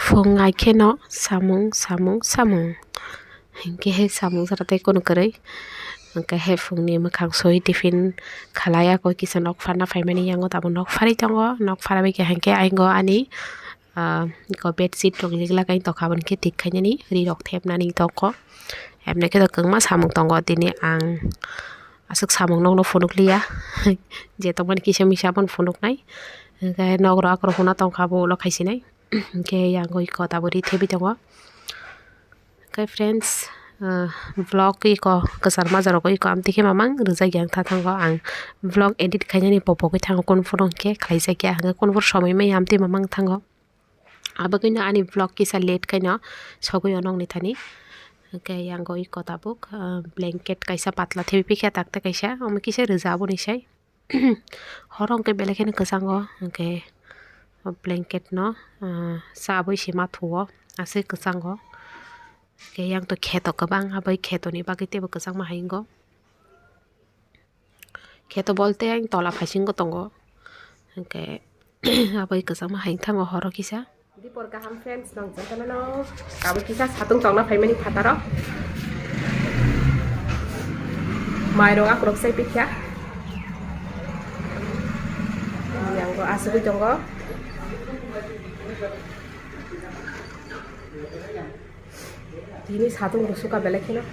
fungai keno samung hingke he samung sarate kono koroi hingke he fungni mokhang soi tiffin khalaya ko kisa nok farna faimani yango tabo nok fari tongo nok farabai ke hingke aingo ani ko bedsheet rok ligla kai to khabon ke tik khainani ri rok thepnani toko emne ke to kangma samung tongo tini ang asuk samung nok no funukliya je tongmani kisa misa bon funuknai hingke nok ro akro huna tongkhabo lo khaisinai hingke yango iko tabo ri thebi tongo. Okay friends, vlog iko kesar mazar ko iko amti ke mamang rujak yang tatanggo ang vlog edit khainani popo ke thango kon phorong ke khlaisa ke hanga kon phor somoi mai amti mamang thango abagina ani vlog kisa late kaina sogoi onong ni thani okay yango iko tabuk blanket kaisa patla thebi pikha takta kaisa omi kisa rujabo ni sai horong ke belekene kesango okay blanket no saboi sima thuo ase kesango ke yang to kheto kabang abai kheto ni bagi tebo kesang ma haingo kheto bolte ang tola phasingo tongo ke abai kesang ma haing thango horo kisa dipor kaham friends nong jantana no kabu kisa satung tongna phaimani phataro mairo akrok sai pikya yang ko asui tongo ini satu suka belek kilo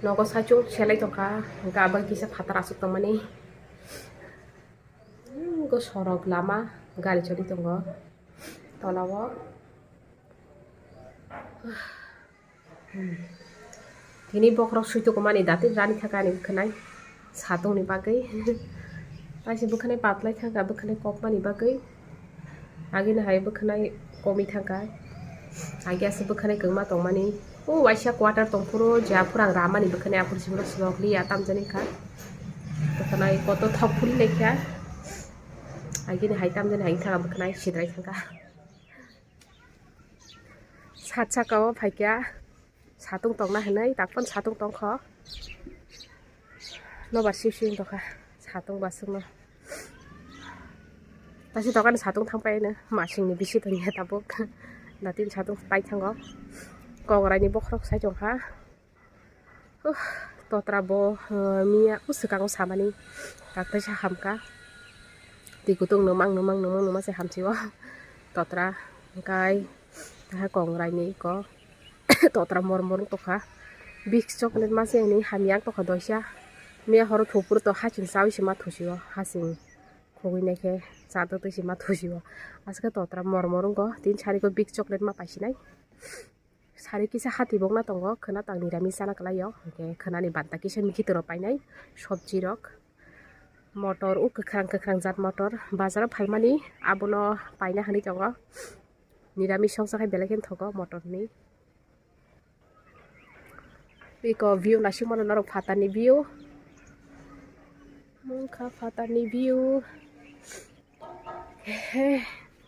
nogo sacung selai toka nggak abang kisah khatar asuk temani go sorok lama gali choli tongo tolawo ini bokrok suitu kemani dati rani thakani kenai satu ni bagai pasti bukannya patlai thaka bukannya kop mani bagai agi na hai bukannya komi thangka agi ase bukhane gangma tongmani o waisa quarter tongpuro japurang ramani bukhane apur simro slokli atam jani kha bukhane koto thopuli lekha agi na hai tam jani hai thanga bukhane sidrai thangka satcha kawo phaikya satung tongna hanai takpon satung tongkho no basiu tokha satung basung no tasi tokan satung thangpai na masingni bisi thani tabuk natin satung pai thango kongrai ni bokrok sai jongha totrabo mia usukang samani takta sa hamka tikutung nomang se hamchiwa totra kai ta kongrai ni ko totra mormor tokha big chocolate mase ni hamyang tokha doisa mia horo thopur to haching sawi sima thusiwa hasing khogoi nake চাটো তো সীমা থুসিব আজকে তোতরা মরমরং গো তিন সারি গো big chocolate মা পাইছিনাই সারি কিসা হাতি বগনা তঙ্গ খনা তাং নিরামিস জানা কলাইও ওকে খনানি বান্তা কিসা Mickey তর পাইনাই সবজি রক মটর ও কখ্রাং জাত মটর বাজার ফাইমানি আবনো পাইনা হানি তঙ্গ নিরামিস সংসাখাই বেলেগেন থগ মটরনি বিকো ভিউ নাসি মন নরক ফাতানি ভিউ মুখা ফাতানি view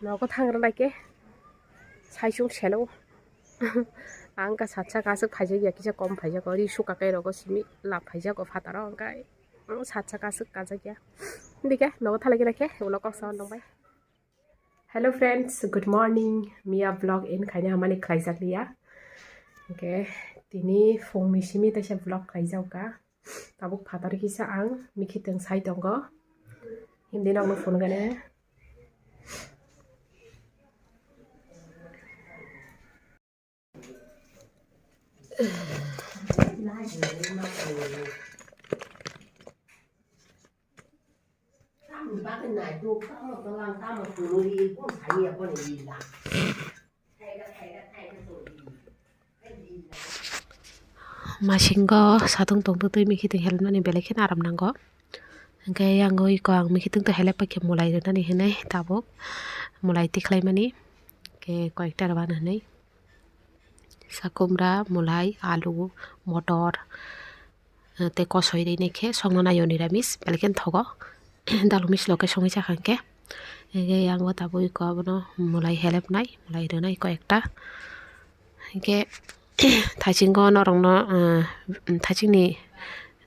nó có thang ra đây cái sai xuống xe lâu anh cả sát sát cá sức phải chơi cái con phải chơi có đi suka cái đó có xí lạp phải chơi có phát đó cái sát sát cá sức cá chơi kia đi cái nó có thay cái này cái nó có sao đâu vậy. Hello friends, good morning. Mia vlog in kayaknya hamani khai jak liya. Okay, tini phone misimi ta se vlog khai jau ka. Tabuk phatar kisa ang mikiteng sai tongo. Hindi na mo phone gane. bác cái này tôi có làm ta mà phụ nữ đi cũng phải nhiều con này gì là Masinggo satung tong tu mi khiting help nani belekhen aram nanggo angke yango iko ang mi khiting to help pakai mulai nani henai tabok mulai tiklai mani ke koekta raban henai sakumra mulai alu motor te kosoi dei nekhe songnona yoni ramis belekhen thogo dalumis loke songi chakhanke ege yango tabo iko abono mulai help nai mulai renai koekta angke thachinggo norongno thachingni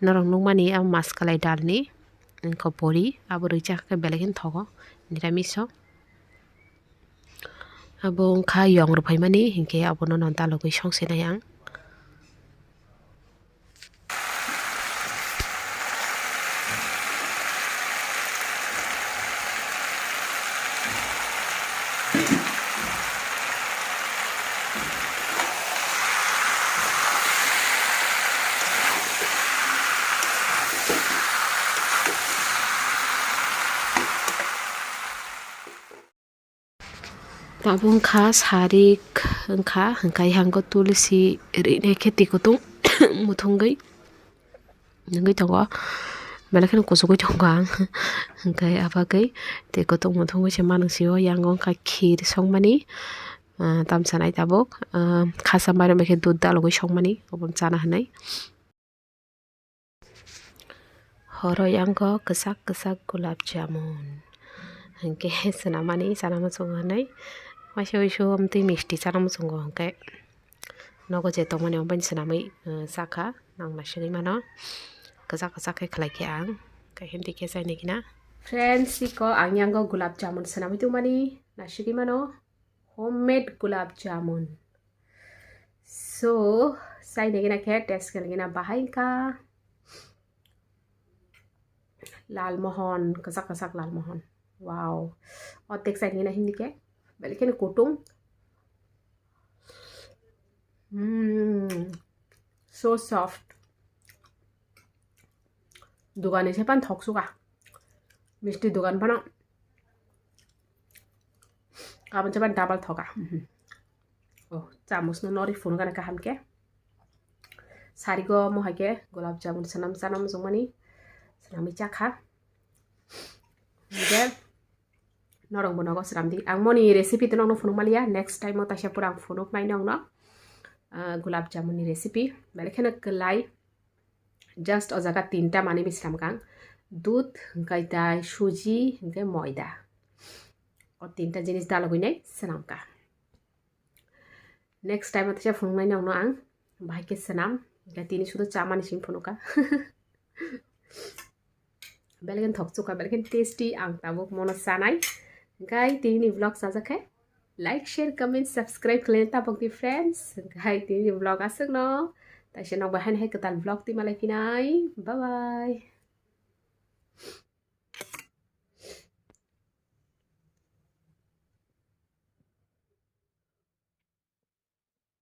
norong nungmani am mas kalai dalni ko pori abo recha ke belegen thogo niramiso abo kha yong rupaimani hingke abono non dalogoi songsenai ang. Tabung kha sarik engkha hengkai hangko tulsi rine kheti kutung muthunggai ngai tongo belakhen kusugoi tongo ang hengkai abagai te kutung muthunggai se manung sio yangon ka khir songmani tamsanai tabuk khasa mare mekhe dud dalogoi songmani obom chana hanai horo yango kesak gulab jamun hengke senamani sanama songanai masih isu amti misti sanama songo hengkai nogo je tongmani ombani senamai saka nang nasigi mano kesak ke khlai ke ang kai hindi ke sai negina friends siko ang yango gulab jamun senamai tumani nasigi mano homemade gulab jamun so sai negina ke test kelgina bahai ka Lal Mohan kesak Lal Mohan wow otek sai negina hindi ke balikin kutung so soft दुकान से पान थक सुगा मिष्टी दुकान पाना काबन से पान double थका ओ चामच न नरी फुन गाना kaham ke सारिगो मोहाके gulab jamun Sanam जमani senami chakha de norong bonogo seramdi ang moni recipe to nong funuk malia next time mo tasya purang funuk mai nong no gulab jamun ni recipe belekhena kelai just o jaga tinta mani bisram kang dud hingkai dai suji hingkai moida o tinta jinis dalogoi nai senam ka next time tasya funuk mai nong no ang bahai ke senam ga tini sudo cha mani sim funuka belgen thok chuka belgen tasty ang tabuk mono sanai gai tini vlog sajakai like share comment subscribe kalian tabuk di friends gai tini vlog asuk no tasya nok bahan hai ketal vlog ti malai pinai bye bye